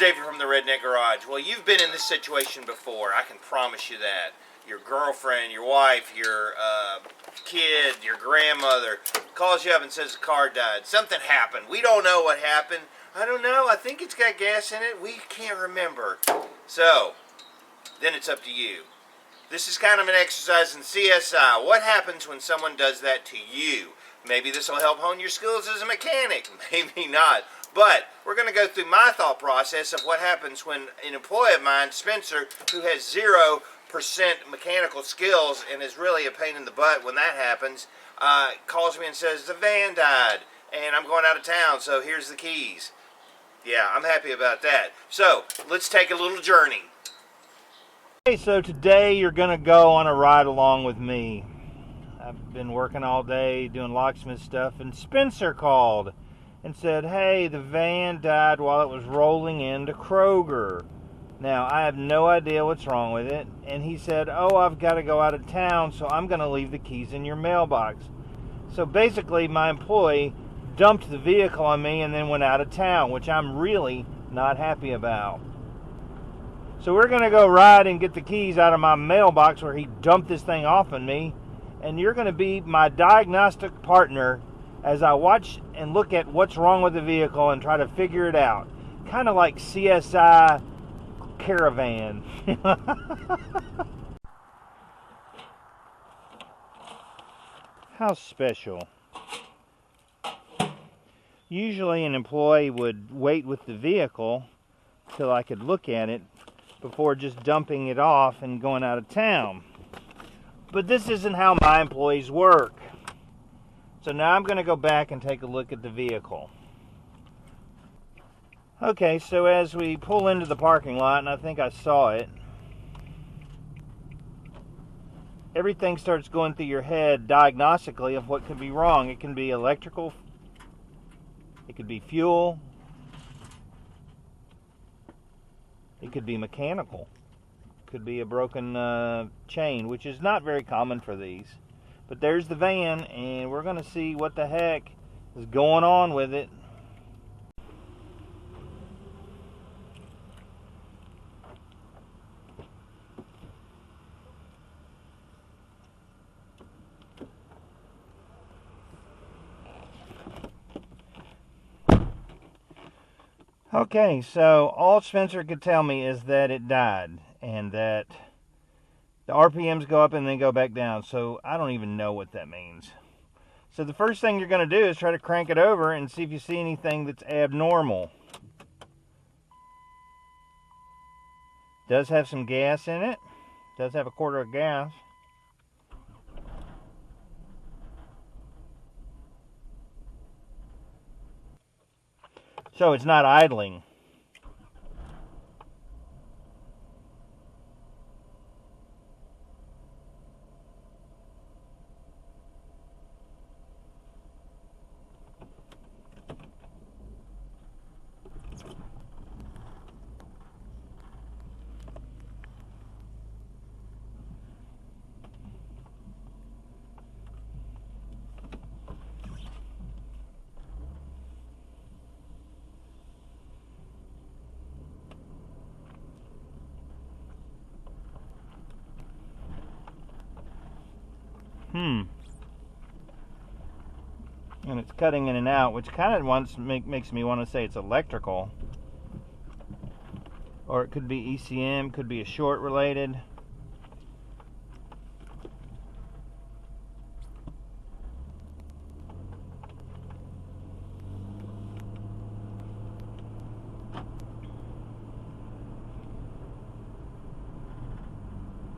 David from the Redneck Garage. Well, you've been in this situation before. I can promise you that. Your girlfriend, your wife, your kid, your grandmother calls you up and says the car died. Something happened. We don't know what happened. I don't know. I think it's got gas in it. We can't remember. So, then it's up to you. This is kind of an exercise in CSI. What happens when someone does that to you? Maybe this will help hone your skills as a mechanic. Maybe not. But we're going to go through my thought process of what happens when an employee of mine, Spencer, who has 0% mechanical skills and is really a pain in the butt when that happens, calls me and says, the van died and I'm going out of town, so here's the keys. Yeah, I'm happy about that. So, let's take a little journey. Okay, so today you're going to go on a ride along with me. I've been working all day doing locksmith stuff, and Spencer called and said, hey, the van died while it was rolling into Kroger. Now, I have no idea what's wrong with it, and he said, oh, I've got to go out of town, so I'm going to leave the keys in your mailbox. So basically, my employee dumped the vehicle on me and then went out of town, which I'm really not happy about. So we're going to go ride and get the keys out of my mailbox where he dumped this thing off on me, and you're going to be my diagnostic partner as I watch and look at what's wrong with the vehicle and try to figure it out. Kind of like CSI Caravan. How special. Usually an employee would wait with the vehicle till I could look at it before just dumping it off and going out of town. But this isn't how my employees work. So now I'm going to go back and take a look at the vehicle. Okay, so as we pull into the parking lot, and I think I saw it, everything starts going through your head diagnostically of what could be wrong. It can be electrical, it could be fuel, it could be mechanical, it could be a broken chain, which is not very common for these. But there's the van, and we're going to see what the heck is going on with it. Okay, so all Spencer could tell me is that it died, and that the RPMs go up and then go back down, so I don't even know what that means. So the first thing you're going to do is try to crank it over and see if you see anything that's abnormal. Does have some gas in it. Does have a quarter of gas. So it's not idling. And it's cutting in and out, which kind of makes me want to say it's electrical. Or it could be ECM, could be a short related.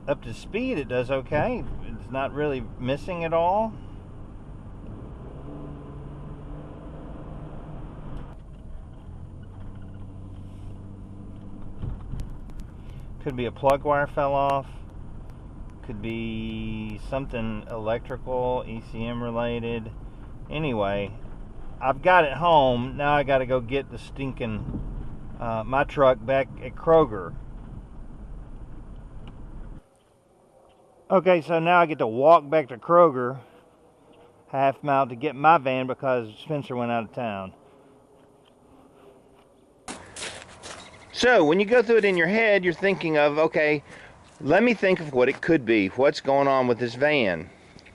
Up to speed, it does okay. It's not really missing at all. Could be a plug wire fell off. Could be something electrical, ECM related. Anyway, I've got it home. Now I got to go get the stinking my truck back at Kroger. Okay, so now I get to walk back to Kroger, half mile, to get my van because Spencer went out of town. So when you go through it in your head, you're thinking of, okay, let me think of what it could be. What's going on with this van?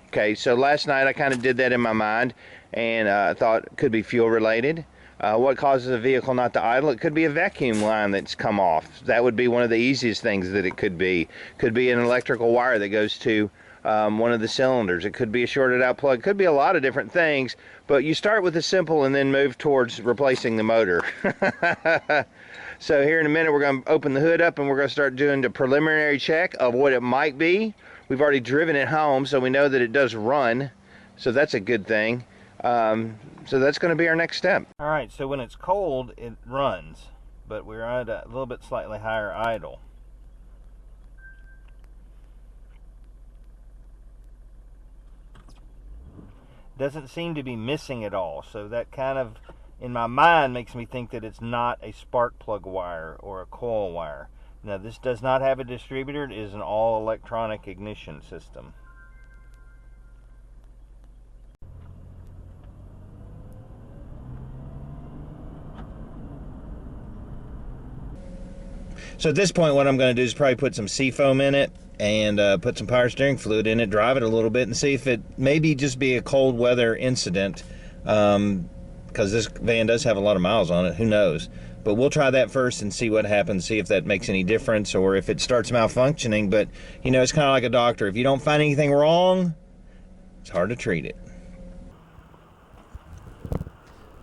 Okay, so last night I kind of did that in my mind, and I thought it could be fuel related. What causes a vehicle not to idle? It could be a vacuum line that's come off. That would be one of the easiest things that it could be. Could be an electrical wire that goes to one of the cylinders. It could be a shorted out plug. Could be a lot of different things, but you start with the simple and then move towards replacing the motor. So here in a minute we're going to open the hood up and we're going to start doing the preliminary check of what it might be. We've already driven it home, so we know that it does run, so that's a good thing. So that's going to be our next step. All right, so when it's cold, it runs, but we're at a little bit slightly higher idle. Doesn't seem to be missing at all, so that kind of, in my mind, makes me think that it's not a spark plug wire or a coil wire. Now, this does not have a distributor. It is an all-electronic ignition system. So at this point, what I'm going to do is probably put some seafoam in it and put some power steering fluid in it, drive it a little bit, and see if it maybe just be a cold weather incident, because this van does have a lot of miles on it. Who knows? But we'll try that first and see what happens, see if that makes any difference or if it starts malfunctioning. But, you know, it's kind of like a doctor. If you don't find anything wrong, it's hard to treat it.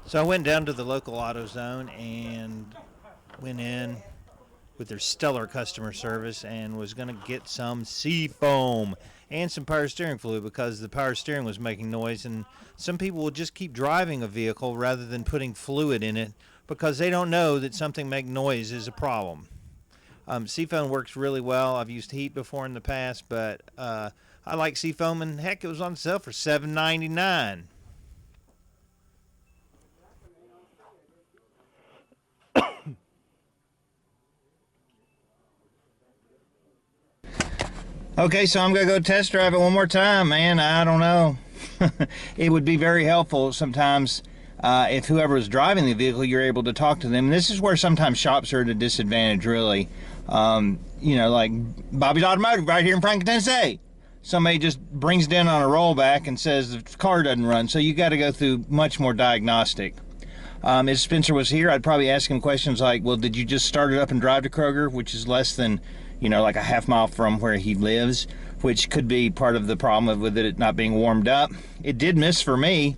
So I went down to the local AutoZone and went in with their stellar customer service and was going to get some seafoam and some power steering fluid because the power steering was making noise, and some people will just keep driving a vehicle rather than putting fluid in it because they don't know that something making noise is a problem. Seafoam works really well. I've used heat before in the past, but I like seafoam, and heck, it was on sale for $7.99. Okay, so I'm going to go test drive it one more time, man. I don't know. It would be very helpful sometimes if whoever is driving the vehicle, you're able to talk to them. This is where sometimes shops are at a disadvantage, really. You know, like Bobby's Automotive right here in Franklin, Tennessee. Somebody just brings it in on a rollback and says the car doesn't run, so you got to go through much more diagnostic. If Spencer was here, I'd probably ask him questions like, well, did you just start it up and drive to Kroger, which is less than, you know, like a half mile from where he lives, which could be part of the problem with it not being warmed up. It did miss for me,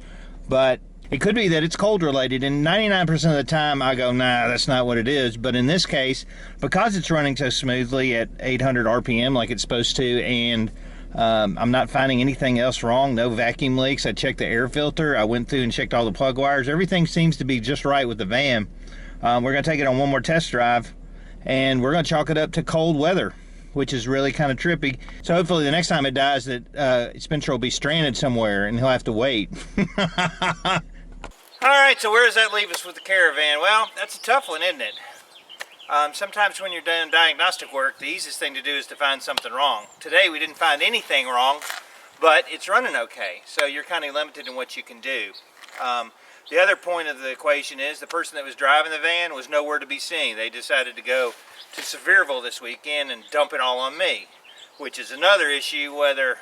but it could be that it's cold related, and 99% of the time I go, nah, that's not what it is. But in this case, because it's running so smoothly at 800 RPM like it's supposed to, and I'm not finding anything else wrong, no vacuum leaks. I checked the air filter, I went through and checked all the plug wires. Everything seems to be just right with the van. We're going to take it on one more test drive, and we're going to chalk it up to cold weather, which is really kind of trippy. So hopefully the next time it dies that Spencer will be stranded somewhere and he'll have to wait. Alright, so where does that leave us with the Caravan? Well, that's a tough one, isn't it? Sometimes when you're doing diagnostic work, the easiest thing to do is to find something wrong. Today we didn't find anything wrong, but it's running okay, so you're kind of limited in what you can do. The other point of the equation is the person that was driving the van was nowhere to be seen. They decided to go to Sevierville this weekend and dump it all on me, which is another issue whether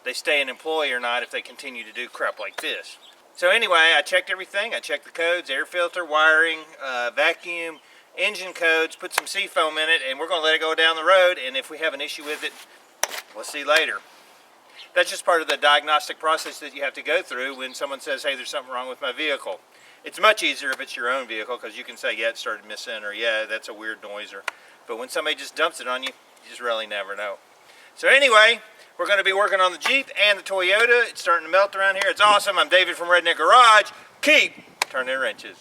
they stay an employee or not if they continue to do crap like this. So anyway, I checked everything. I checked the codes, air filter, wiring, vacuum, engine codes, put some seafoam in it, and we're going to let it go down the road, and if we have an issue with it, we'll see later. That's just part of the diagnostic process that you have to go through when someone says, hey, there's something wrong with my vehicle. It's much easier if it's your own vehicle because you can say, yeah, it started missing, or yeah, that's a weird noise. But when somebody just dumps it on you, you just really never know. So anyway, we're going to be working on the Jeep and the Toyota. It's starting to melt around here. It's awesome. I'm David from Redneck Garage. Keep turning wrenches.